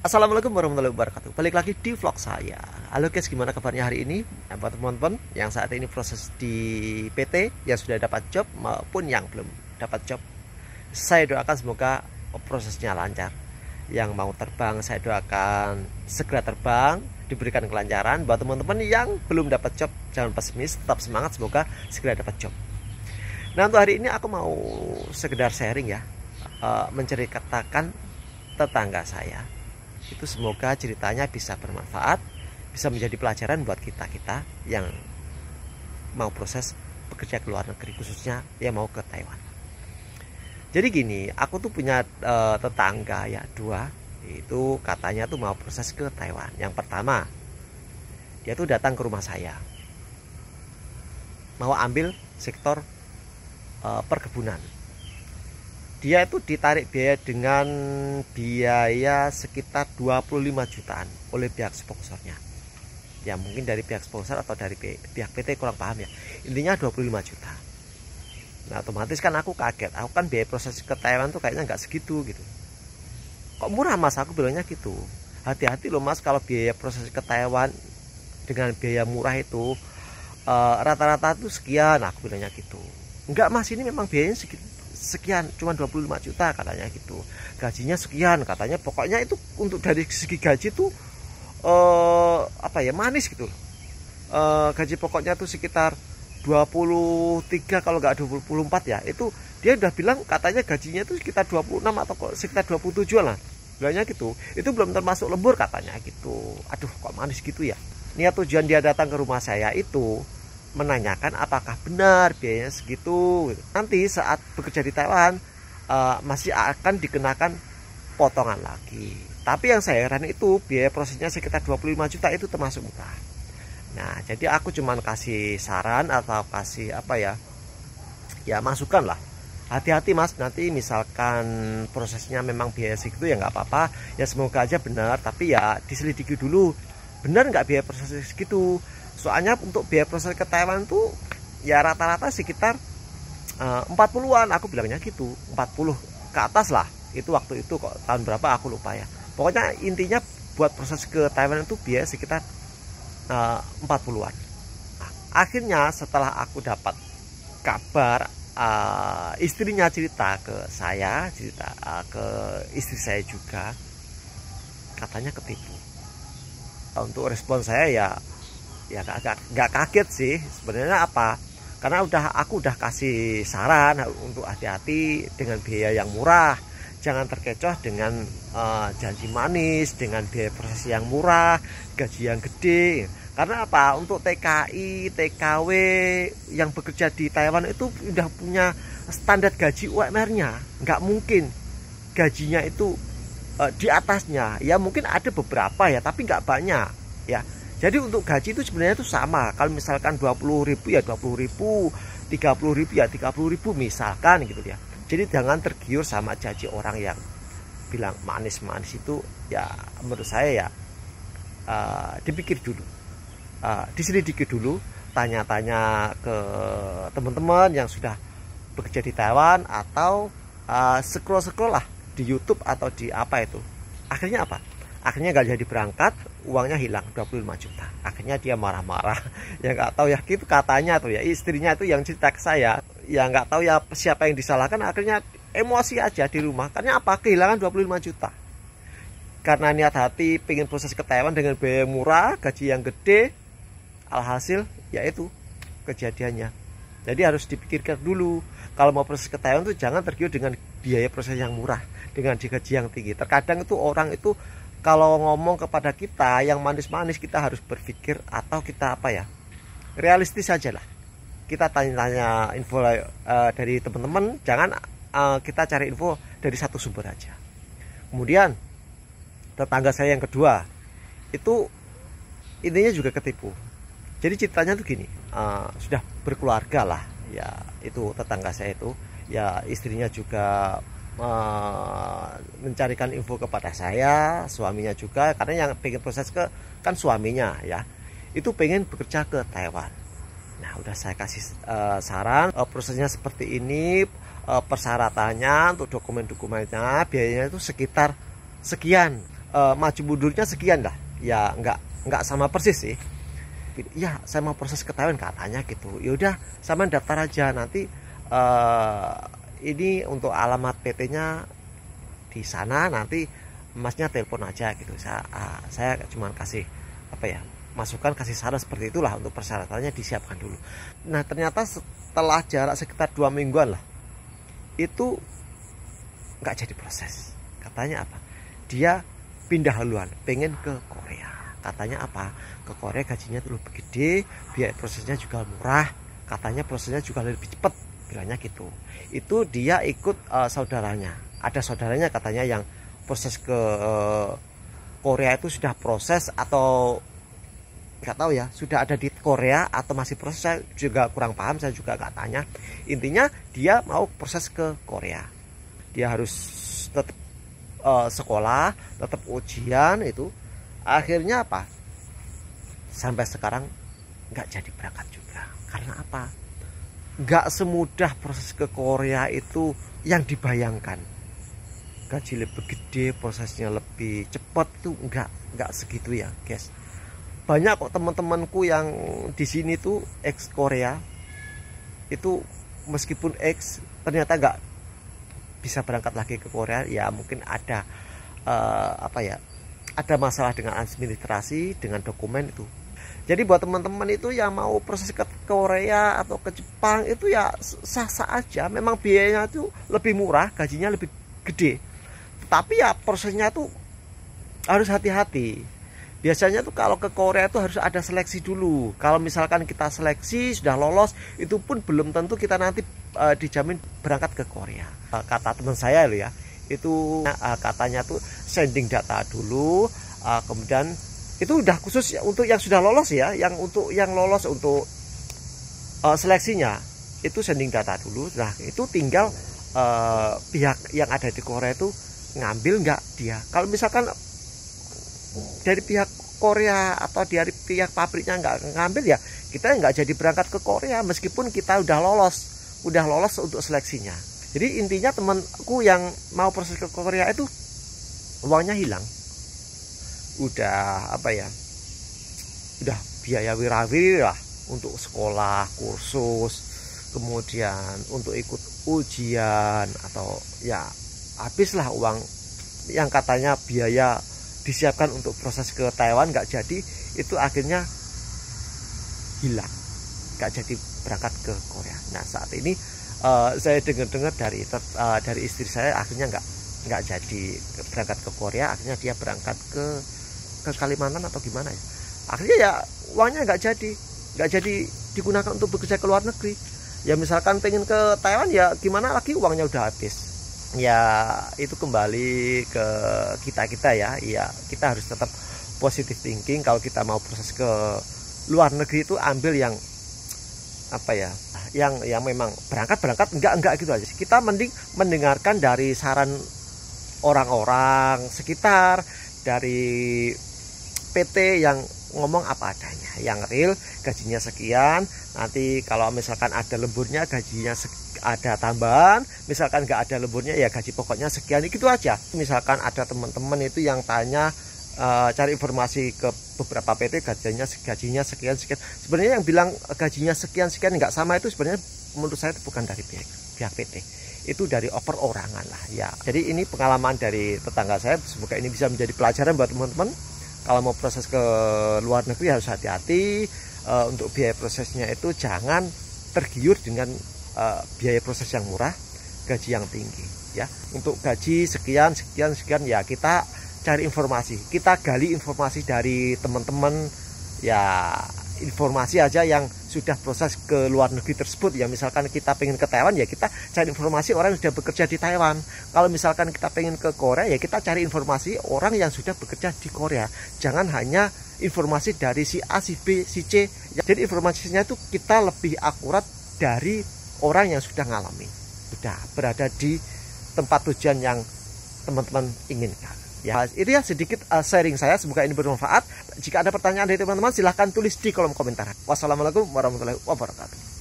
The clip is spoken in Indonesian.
Assalamualaikum warahmatullahi wabarakatuh. Balik lagi di vlog saya. Halo guys, gimana kabarnya hari ini? Buat teman-teman yang saat ini proses di PT, yang sudah dapat job maupun yang belum dapat job, saya doakan semoga prosesnya lancar. Yang mau terbang, saya doakan segera terbang, diberikan kelancaran. Buat teman-teman yang belum dapat job, jangan pesimis, tetap semangat, semoga segera dapat job. Nah, untuk hari ini aku mau sekedar sharing ya, menceritakan tetangga saya. Itu semoga ceritanya bisa bermanfaat, bisa menjadi pelajaran buat kita-kita yang mau proses bekerja ke luar negeri, khususnya yang mau ke Taiwan. Jadi gini, aku tuh punya tetangga ya, dua, itu katanya tuh mau proses ke Taiwan. Yang pertama, dia tuh datang ke rumah saya, mau ambil sektor perkebunan. Dia itu ditarik biaya dengan biaya sekitar 25 jutaan oleh pihak sponsornya. Ya mungkin dari pihak sponsor atau dari pihak PT, kurang paham ya. Intinya 25 juta. Nah otomatis kan aku kaget. Aku kan biaya proses ke Taiwan tuh kayaknya nggak segitu gitu. Kok murah mas? Aku bilangnya gitu. Hati-hati loh mas, kalau biaya proses ke Taiwan dengan biaya murah itu rata-rata tuh sekian. Aku bilangnya gitu. Enggak mas, ini memang biayanya sekian, cuma 25 juta katanya gitu. Gajinya sekian katanya, pokoknya itu untuk dari segi gaji tuh apa ya, manis gitu. Gaji pokoknya tuh sekitar 23 kalau nggak 24 ya. Itu dia udah bilang katanya gajinya tuh sekitar 26 atau sekitar 27 lah. Bilangnya gitu. Itu belum termasuk lembur katanya gitu. Aduh kok manis gitu ya. Niat tujuan dia datang ke rumah saya itu menanyakan apakah benar biayanya segitu. Nanti saat bekerja di Taiwan masih akan dikenakan potongan lagi. Tapi yang saya heran itu biaya prosesnya sekitar 25 juta itu termasuk murah. Nah jadi aku cuman kasih saran atau kasih apa ya, ya masukan lah. Hati-hati mas, nanti misalkan prosesnya memang biaya segitu ya nggak apa-apa. Ya semoga aja benar, tapi ya diselidiki dulu benar nggak biaya proses segitu. Soalnya untuk biaya proses ke Taiwan tuh ya rata-rata sekitar 40-an, aku bilangnya gitu, 40 ke atas lah. Itu waktu itu kok tahun berapa aku lupa ya. Pokoknya intinya buat proses ke Taiwan itu biaya sekitar 40-an. Nah, akhirnya setelah aku dapat kabar, istrinya cerita ke saya, cerita ke istri saya juga, katanya ketipu. Untuk respon saya ya nggak kaget sih sebenarnya. Apa, karena aku udah kasih saran untuk hati-hati dengan biaya yang murah, jangan terkecoh dengan janji manis, dengan biaya proses yang murah, gaji yang gede. Karena apa, untuk TKI, TKW yang bekerja di Taiwan itu udah punya standar gaji UMR-nya, nggak mungkin gajinya itu di atasnya. Ya mungkin ada beberapa ya, tapi nggak banyak ya. Jadi untuk gaji itu sebenarnya itu sama. Kalau misalkan 20.000 ya 20.000, 30.000 ya 30.000 misalkan gitu ya. Jadi jangan tergiur sama janji orang yang bilang manis-manis itu. Ya menurut saya ya dipikir dulu, diselidiki dulu, tanya-tanya ke teman-teman yang sudah bekerja di Taiwan, atau scroll-scroll lah di YouTube atau di apa itu. Akhirnya apa? Akhirnya nggak jadi berangkat, uangnya hilang 25 juta. Akhirnya dia marah-marah. Ya nggak tahu ya, gitu katanya tuh ya, istrinya itu yang cerita ke saya. Ya nggak tahu ya siapa yang disalahkan, akhirnya emosi aja di rumah. Karena apa? Kehilangan 25 juta. Karena niat hati pengen proses ke Taiwan dengan biaya murah, gaji yang gede, alhasil yaitu kejadiannya. Jadi harus dipikirkan dulu. Kalau mau proses ke Taiwan tuh jangan tergiur dengan biaya proses yang murah, dengan gaji yang tinggi. Terkadang itu orang itu kalau ngomong kepada kita yang manis-manis, kita harus berpikir atau kita apa ya, realistis saja lah. Kita tanya-tanya info dari teman-teman, jangan kita cari info dari satu sumber aja. Kemudian tetangga saya yang kedua itu intinya juga ketipu. Jadi ceritanya tuh gini, sudah berkeluarga lah ya, itu tetangga saya itu ya, istrinya juga mencarikan info kepada saya, suaminya juga, karena yang pengen proses ke kan suaminya ya, itu pengen bekerja ke Taiwan. Nah udah saya kasih saran, prosesnya seperti ini, persyaratannya untuk dokumen-dokumennya biayanya itu sekitar sekian. maju mundurnya sekian lah ya, nggak sama persis sih. Ya saya mau proses ke Taiwan katanya gitu. Ya udah sama daftar aja nanti, ini untuk alamat PT-nya di sana, nanti masnya telepon aja gitu. Saya cuma kasih apa ya, masukan, kasih saran seperti itulah, untuk persyaratannya disiapkan dulu. Nah ternyata setelah jarak sekitar 2 mingguan lah, itu nggak jadi proses. Katanya apa, dia pindah haluan, pengen ke Korea. Katanya apa, ke Korea gajinya tuh lebih gede, biaya prosesnya juga murah, katanya prosesnya juga lebih cepat, bilangnya gitu. Itu dia ikut saudaranya, ada saudaranya katanya yang proses ke Korea itu sudah proses, atau nggak tahu ya, sudah ada di Korea atau masih proses, saya juga kurang paham, saya juga nggak tanya. Intinya dia mau proses ke Korea, dia harus tetap sekolah, tetap ujian itu. Akhirnya apa, sampai sekarang nggak jadi berangkat juga. Karena apa, nggak semudah proses ke Korea itu yang dibayangkan. Gaji lebih gede, prosesnya lebih cepat, itu nggak segitu ya guys. Banyak kok teman-temanku yang di sini tuh ex Korea itu, meskipun ex ternyata nggak bisa berangkat lagi ke Korea. Ya mungkin ada apa ya, ada masalah dengan administrasi, dengan dokumen itu. Jadi buat teman-teman itu yang mau proses ke Korea atau ke Jepang itu ya sah-sah aja. Memang biayanya itu lebih murah, gajinya lebih gede. Tapi ya prosesnya tuh harus hati-hati. Biasanya tuh kalau ke Korea itu harus ada seleksi dulu. Kalau misalkan kita seleksi sudah lolos, itu pun belum tentu kita nanti dijamin berangkat ke Korea. Kata teman saya loh ya, itu katanya tuh sending data dulu, kemudian itu udah khusus untuk yang sudah lolos ya, yang lolos untuk seleksinya itu sending data dulu. Nah itu tinggal pihak yang ada di Korea itu ngambil nggak dia. Kalau misalkan dari pihak Korea atau dari pihak pabriknya nggak ngambil, ya kita nggak jadi berangkat ke Korea meskipun kita udah lolos untuk seleksinya. Jadi intinya temanku yang mau proses ke Korea itu uangnya hilang, udah apa ya, udah biaya wirawiri lah untuk sekolah, kursus, kemudian untuk ikut ujian, atau ya habislah uang yang katanya biaya disiapkan untuk proses ke Taiwan nggak jadi, itu akhirnya hilang, nggak jadi berangkat ke Korea. Nah saat ini saya dengar dari istri saya, akhirnya nggak jadi berangkat ke Korea, akhirnya dia berangkat ke Kalimantan atau gimana ya. Akhirnya ya uangnya nggak jadi digunakan untuk bekerja ke luar negeri. Ya misalkan pengen ke Taiwan, ya gimana lagi, uangnya udah habis. Ya itu kembali ke kita ya. Ya kita harus tetap positive thinking. Kalau kita mau proses ke luar negeri itu ambil yang apa ya, yang memang berangkat enggak gitu aja. Kita mending mendengarkan dari saran orang-orang sekitar, dari PT yang ngomong apa adanya, yang real gajinya sekian. Nanti kalau misalkan ada lemburnya gajinya ada tambahan, misalkan nggak ada lemburnya ya gaji pokoknya sekian, gitu aja. Misalkan ada teman-teman itu yang tanya, cari informasi ke beberapa PT gajinya sekian. Sebenarnya yang bilang gajinya sekian nggak sama itu sebenarnya menurut saya itu bukan dari pihak PT, itu dari perorangan lah ya. Jadi ini pengalaman dari tetangga saya, semoga ini bisa menjadi pelajaran buat teman-teman. Kalau mau proses ke luar negeri harus hati-hati. Untuk biaya prosesnya itu jangan tergiur dengan biaya proses yang murah, gaji yang tinggi ya. Untuk gaji sekian ya kita cari informasi, kita gali informasi dari teman-teman ya, informasi aja yang sudah proses ke luar negeri tersebut. Ya misalkan kita pengen ke Taiwan, ya kita cari informasi orang yang sudah bekerja di Taiwan. Kalau misalkan kita pengen ke Korea, ya kita cari informasi orang yang sudah bekerja di Korea. Jangan hanya informasi dari si A, si B, si C. Jadi informasinya itu kita lebih akurat dari orang yang sudah ngalami, sudah berada di tempat tujuan yang teman-teman inginkan. Ya, itu ya sedikit sharing saya, semoga ini bermanfaat. Jika ada pertanyaan dari teman-teman silahkan tulis di kolom komentar. Wassalamualaikum warahmatullahi wabarakatuh.